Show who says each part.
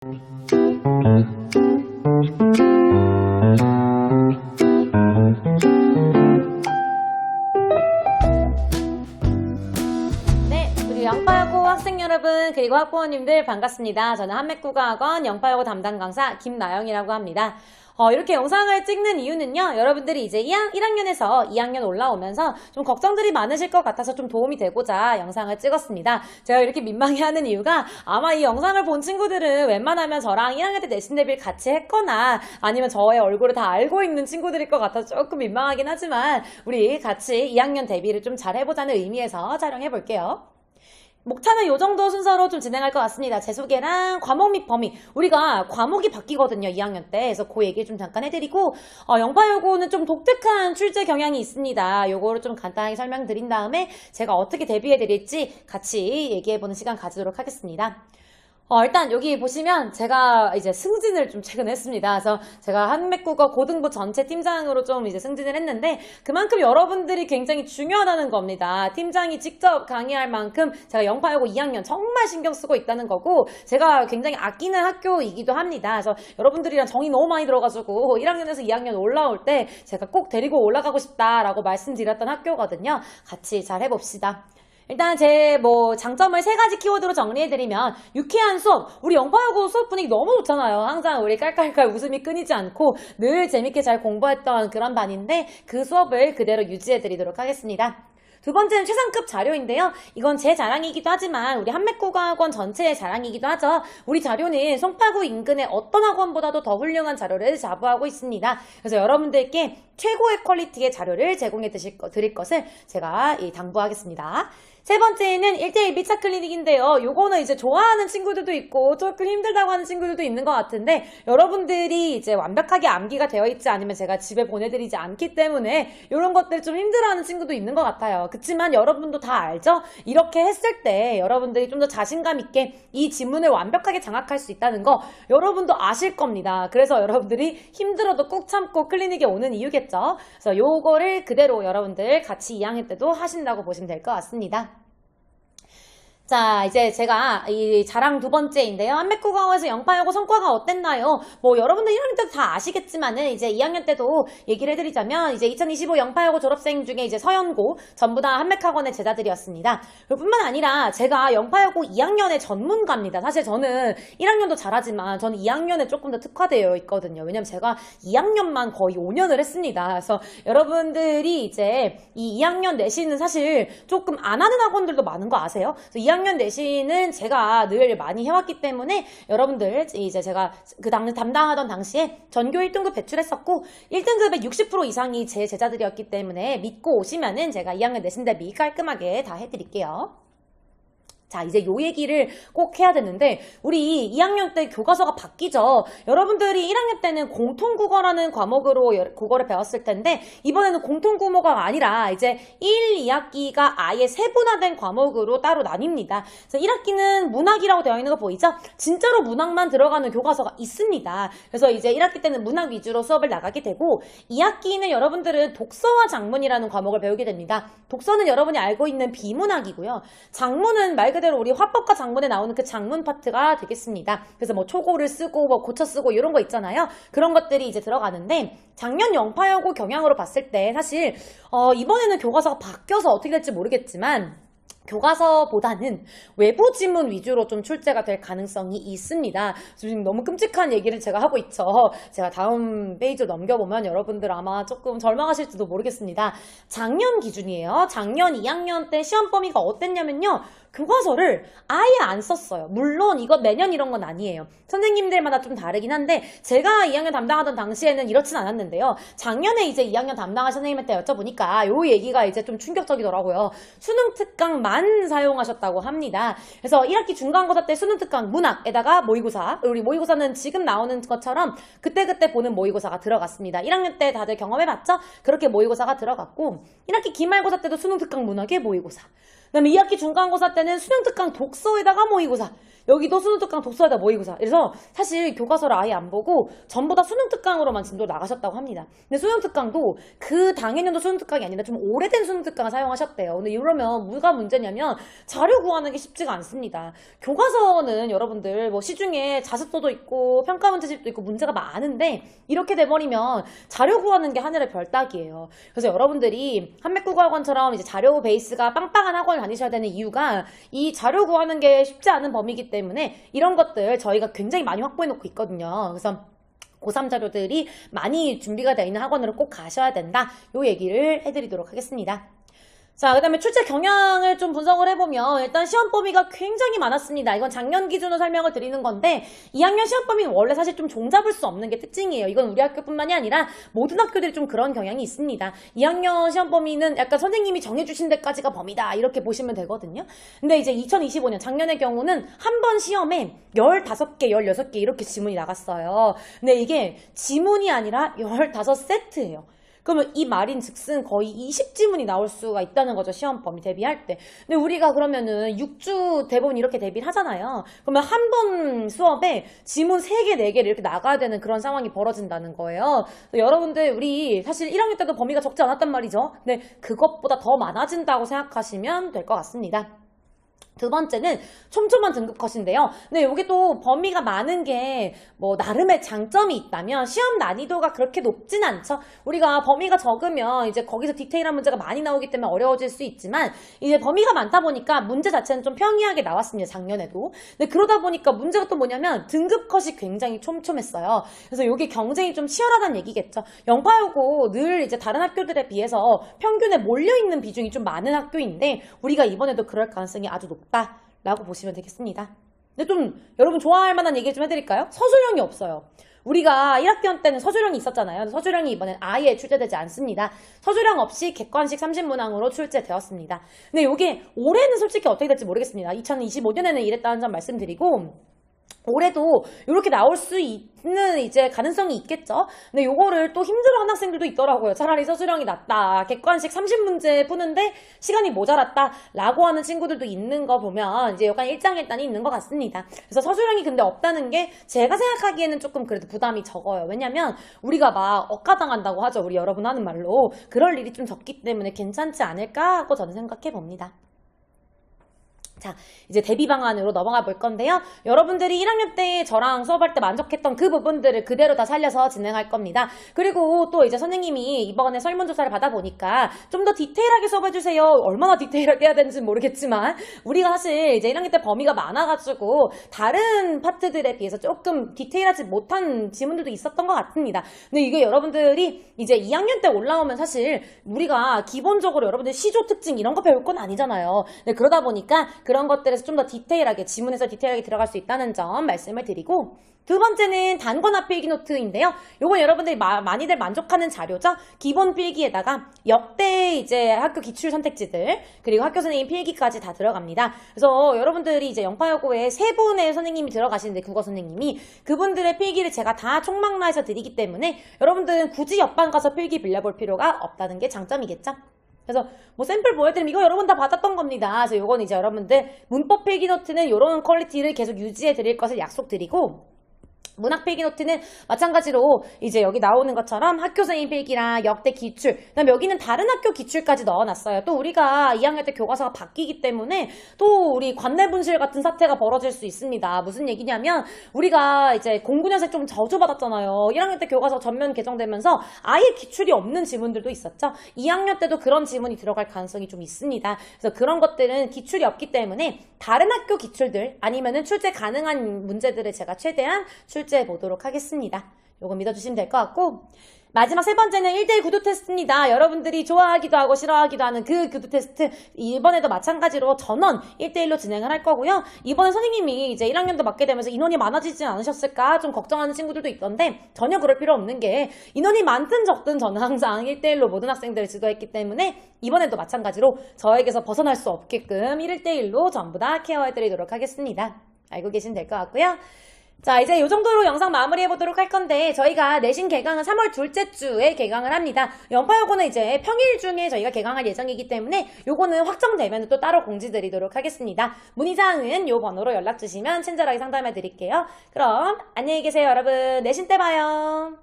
Speaker 1: 네, 우리 영파여고 학생 여러분 그리고 학부모님들 반갑습니다. 저는 한맥국어학원 영파여고 담당 강사 김나영이라고 합니다. 이렇게 영상을 찍는 이유는요, 여러분들이 이제 1학년에서 2학년 올라오면서 좀 걱정들이 많으실 것 같아서 좀 도움이 되고자 영상을 찍었습니다. 제가 이렇게 민망해하는 이유가 아마 이 영상을 본 친구들은 웬만하면 저랑 1학년 때 내신 대비를 같이 했거나 아니면 저의 얼굴을 다 알고 있는 친구들일 것 같아서 조금 민망하긴 하지만 우리 같이 2학년 대비를 좀 잘 해보자는 의미에서 촬영해 볼게요. 목차는 요 정도 순서로 좀 진행할 것 같습니다. 제 소개랑 과목 및 범위. 우리가 과목이 바뀌거든요, 2학년 때. 그래서 그 얘기 좀 잠깐 해드리고, 영파여고는 좀 독특한 출제 경향이 있습니다. 요거를 좀 간단하게 설명드린 다음에 제가 어떻게 대비해드릴지 같이 얘기해보는 시간 가지도록 하겠습니다. 일단 여기 보시면 제가 이제 승진을 좀 최근에 했습니다. 그래서 제가 한맥국어 고등부 전체 팀장으로 좀 이제 승진을 했는데 그만큼 여러분들이 굉장히 중요하다는 겁니다. 팀장이 직접 강의할 만큼 제가 영파여고 2학년 정말 신경 쓰고 있다는 거고 제가 굉장히 아끼는 학교이기도 합니다. 그래서 여러분들이랑 정이 너무 많이 들어가지고 1학년에서 2학년 올라올 때 제가 꼭 데리고 올라가고 싶다라고 말씀드렸던 학교거든요. 같이 잘 해봅시다. 일단 제 장점을 3가지 키워드로 정리해드리면 유쾌한 수업, 우리 영파여고 수업 분위기 너무 좋잖아요. 항상 우리 깔깔깔 웃음이 끊이지 않고 늘 재밌게 잘 공부했던 그런 반인데 그 수업을 그대로 유지해드리도록 하겠습니다. 두 번째는 최상급 자료인데요. 이건 제 자랑이기도 하지만 우리 한맥국어학원 전체의 자랑이기도 하죠. 우리 자료는 송파구 인근의 어떤 학원보다도 더 훌륭한 자료를 자부하고 있습니다. 그래서 여러분들께 최고의 퀄리티의 자료를 제공해 드릴 것을 제가 당부하겠습니다. 세 번째는 1대1 미차 클리닉인데요. 요거는 이제 좋아하는 친구들도 있고 조금 힘들다고 하는 친구들도 있는 것 같은데 여러분들이 이제 완벽하게 암기가 되어 있지 않으면 제가 집에 보내드리지 않기 때문에 이런 것들 좀 힘들어하는 친구도 있는 것 같아요. 그치만 여러분도 다 알죠? 이렇게 했을 때 여러분들이 좀 더 자신감 있게 이 지문을 완벽하게 장악할 수 있다는 거 여러분도 아실 겁니다. 그래서 여러분들이 힘들어도 꾹 참고 클리닉에 오는 이유겠죠. 그래서 요거를 그대로 여러분들 같이 2학년 때도 하신다고 보시면 될 것 같습니다. 자, 이제 제가 이 자랑 두 번째인데요. 한맥국어학원에서 영파여고 성과가 어땠나요? 여러분들 1학년 때도 다 아시겠지만은 이제 2학년 때도 얘기를 해드리자면 이제 2025 영파여고 졸업생 중에 이제 서연고 전부 다 한맥학원의 제자들이었습니다. 뿐만 아니라 제가 영파여고 2학년의 전문가입니다. 사실 저는 1학년도 잘하지만 저는 2학년에 조금 더 특화되어 있거든요. 왜냐면 제가 2학년만 거의 5년을 했습니다. 그래서 여러분들이 이제 이 2학년 내신은 사실 조금 안 하는 학원들도 많은 거 아세요? 그래서 2학년 내신은 제가 늘 많이 해왔기 때문에 여러분들 이제 제가 그 당시 담당하던 당시에 전교 1등급 배출했었고 1등급의 60% 이상이 제 제자들이었기 때문에 믿고 오시면은 제가 2학년 내신 대비 깔끔하게 다 해드릴게요. 자, 이제 요 얘기를 꼭 해야 되는데 우리 2학년 때 교과서가 바뀌죠. 여러분들이 1학년 때는 공통국어라는 과목으로 국어를 배웠을 텐데 이번에는 공통국어가 아니라 이제 1, 2학기가 아예 세분화된 과목으로 따로 나뉩니다. 그래서 1학기는 문학이라고 되어 있는 거 보이죠? 진짜로 문학만 들어가는 교과서가 있습니다. 그래서 이제 1학기 때는 문학 위주로 수업을 나가게 되고 2학기는 여러분들은 독서와 작문이라는 과목을 배우게 됩니다. 독서는 여러분이 알고 있는 비문학이고요. 작문은 말 그대로 우리 화법과 작문에 나오는 그 작문 파트가 되겠습니다. 그래서 초고를 쓰고 고쳐 쓰고 이런 거 있잖아요. 그런 것들이 이제 들어가는데 작년 영파여고 경향으로 봤을 때 사실 이번에는 교과서가 바뀌어서 어떻게 될지 모르겠지만 교과서보다는 외부 지문 위주로 좀 출제가 될 가능성이 있습니다. 지금 너무 끔찍한 얘기를 제가 하고 있죠. 제가 다음 페이지로 넘겨보면 여러분들 아마 조금 절망하실지도 모르겠습니다. 작년 기준이에요. 작년 2학년 때 시험 범위가 어땠냐면요. 교과서를 아예 안 썼어요. 물론 이거 매년 이런 건 아니에요. 선생님들마다 좀 다르긴 한데 제가 2학년 담당하던 당시에는 이렇진 않았는데요. 작년에 이제 2학년 담당한 선생님한테 여쭤보니까 요 얘기가 이제 좀 충격적이더라고요. 수능 특강만 사용하셨다고 합니다. 그래서 1학기 중간고사 때 수능 특강 문학에다가 모의고사, 우리 모의고사는 지금 나오는 것처럼 그때그때 보는 모의고사가 들어갔습니다. 1학년 때 다들 경험해봤죠? 그렇게 모의고사가 들어갔고 1학기 기말고사 때도 수능 특강 문학에 모의고사, 그 다음에 2학기 중간고사 때는 수능 특강 독서에다가 모의고사, 여기도 수능특강 독서하다 모의고사. 그래서 사실 교과서를 아예 안 보고 전부 다 수능특강으로만 진도를 나가셨다고 합니다. 근데 수능특강도 그 당해년도 수능특강이 아니라 좀 오래된 수능특강을 사용하셨대요. 근데 이러면 뭐가 문제냐면 자료 구하는 게 쉽지가 않습니다. 교과서는 여러분들 뭐 시중에 자습서도 있고 평가문제집도 있고 문제가 많은데 이렇게 돼버리면 자료 구하는 게 하늘의 별따기예요. 그래서 여러분들이 한맥국어학원처럼 이제 자료 베이스가 빵빵한 학원을 다니셔야 되는 이유가 이 자료 구하는 게 쉽지 않은 범위이기 때문에 이런 것들 저희가 굉장히 많이 확보해 놓고 있거든요. 그래서 고3 자료들이 많이 준비가 되어 있는 학원으로 꼭 가셔야 된다. 요 얘기를 해드리도록 하겠습니다. 자, 그 다음에 출제 경향을 좀 분석을 해보면 일단 시험 범위가 굉장히 많았습니다. 이건 작년 기준으로 설명을 드리는 건데 2학년 시험 범위는 원래 사실 좀 종잡을 수 없는 게 특징이에요. 이건 우리 학교뿐만이 아니라 모든 학교들이 좀 그런 경향이 있습니다. 2학년 시험 범위는 약간 선생님이 정해주신 데까지가 범위다 이렇게 보시면 되거든요. 근데 이제 2025년 작년의 경우는 한 번 시험에 15개, 16개 이렇게 지문이 나갔어요. 근데 이게 지문이 아니라 15세트예요. 그러면 이 말인즉슨 거의 20지문이 나올 수가 있다는 거죠. 시험 범위 대비할 때. 근데 우리가 그러면은 6주 대본 이렇게 대비를 하잖아요. 그러면 한 번 수업에 지문 3개, 4개를 이렇게 나가야 되는 그런 상황이 벌어진다는 거예요. 여러분들 우리 사실 1학년 때도 범위가 적지 않았단 말이죠. 근데 그것보다 더 많아진다고 생각하시면 될 것 같습니다. 두 번째는 촘촘한 등급 컷인데요. 근데 여기 또 범위가 많은 게 뭐 나름의 장점이 있다면 시험 난이도가 그렇게 높진 않죠. 우리가 범위가 적으면 이제 거기서 디테일한 문제가 많이 나오기 때문에 어려워질 수 있지만 이제 범위가 많다 보니까 문제 자체는 좀 평이하게 나왔습니다. 작년에도. 근데 그러다 보니까 문제가 또 뭐냐면 등급 컷이 굉장히 촘촘했어요. 그래서 이게 경쟁이 좀 치열하다는 얘기겠죠. 영파여고 늘 이제 다른 학교들에 비해서 평균에 몰려있는 비중이 좀 많은 학교인데 우리가 이번에도 그럴 가능성이 아주 높다라고 보시면 되겠습니다. 근데 좀 여러분 좋아할 만한 얘기 좀 해드릴까요? 서술형이 없어요. 우리가 1학년 때는 서술형이 있었잖아요. 서술형이 이번엔 아예 출제되지 않습니다. 서술형 없이 객관식 30문항으로 출제되었습니다. 근데 이게 올해는 솔직히 어떻게 될지 모르겠습니다. 2025년에는 이랬다는 점 말씀드리고 올해도 이렇게 나올 수 있는 이제 가능성이 있겠죠. 근데 요거를 또 힘들어하는 학생들도 있더라고요. 차라리 서술형이 낫다. 객관식 30문제 푸는데 시간이 모자랐다. 라고 하는 친구들도 있는 거 보면 이제 약간 일장일단이 있는 것 같습니다. 그래서 서술형이 근데 없다는 게 제가 생각하기에는 조금 그래도 부담이 적어요. 왜냐면 우리가 막 억가당한다고 하죠. 우리 여러분 하는 말로. 그럴 일이 좀 적기 때문에 괜찮지 않을까 하고 저는 생각해 봅니다. 자, 이제 대비 방안으로 넘어가 볼 건데요. 여러분들이 1학년 때 저랑 수업할 때 만족했던 그 부분들을 그대로 다 살려서 진행할 겁니다. 그리고 또 이제 선생님이 이번에 설문조사를 받아보니까 좀 더 디테일하게 수업해주세요. 얼마나 디테일하게 해야 되는지 모르겠지만 우리가 사실 이제 1학년 때 범위가 많아가지고 다른 파트들에 비해서 조금 디테일하지 못한 지문들도 있었던 것 같습니다. 근데 이게 여러분들이 이제 2학년 때 올라오면 사실 우리가 기본적으로 여러분들 시조 특징 이런 거 배울 건 아니잖아요. 근데 그러다 보니까 그런 것들에서 좀 더 디테일하게 지문에서 디테일하게 들어갈 수 있다는 점 말씀을 드리고 두 번째는 단권화 필기 노트인데요. 요건 여러분들이 많이들 만족하는 자료죠. 기본 필기에다가 역대 이제 학교 기출 선택지들 그리고 학교 선생님 필기까지 다 들어갑니다. 그래서 여러분들이 이제 영파여고에 3분의 선생님이 들어가시는데 국어 선생님이 그분들의 필기를 제가 다 총망라해서 드리기 때문에 여러분들은 굳이 옆반 가서 필기 빌려볼 필요가 없다는 게 장점이겠죠. 그래서 뭐 샘플 보여드리면 이거 여러분 다 받았던 겁니다. 그래서 요건 이제 여러분들 문법 필기 노트는 이런 퀄리티를 계속 유지해 드릴 것을 약속드리고 문학 필기 노트는 마찬가지로 이제 여기 나오는 것처럼 학교 선생님 필기랑 역대 기출 그다음에 여기는 다른 학교 기출까지 넣어놨어요. 또 우리가 2학년 때 교과서가 바뀌기 때문에 또 우리 관내분실 같은 사태가 벌어질 수 있습니다. 무슨 얘기냐면 우리가 이제 09년생 좀 저주받았잖아요. 1학년 때 교과서 전면 개정되면서 아예 기출이 없는 지문들도 있었죠. 2학년 때도 그런 지문이 들어갈 가능성이 좀 있습니다. 그래서 그런 것들은 기출이 없기 때문에 다른 학교 기출들 아니면은 출제 가능한 문제들을 제가 최대한 출제해 보도록 하겠습니다. 요거 믿어주시면 될 것 같고 마지막 세 번째는 1대1 구두 테스트입니다. 여러분들이 좋아하기도 하고 싫어하기도 하는 그 구두 테스트 이번에도 마찬가지로 전원 1대1로 진행을 할 거고요. 이번에 선생님이 이제 1학년도 맡게 되면서 인원이 많아지지 않으셨을까 좀 걱정하는 친구들도 있던데 전혀 그럴 필요 없는 게 인원이 많든 적든 저는 항상 1대1로 모든 학생들을 지도했기 때문에 이번에도 마찬가지로 저에게서 벗어날 수 없게끔 1대1로 전부 다 케어해드리도록 하겠습니다. 알고 계시면 될 것 같고요. 자, 이제 이 정도로 영상 마무리해 보도록 할 건데, 저희가 내신 개강은 3월 둘째 주에 개강을 합니다. 연파여고는 이제 평일 중에 저희가 개강할 예정이기 때문에 요거는 확정되면 또 따로 공지 드리도록 하겠습니다. 문의사항은 요 번호로 연락 주시면 친절하게 상담해 드릴게요. 그럼 안녕히 계세요, 여러분. 내신 때 봐요.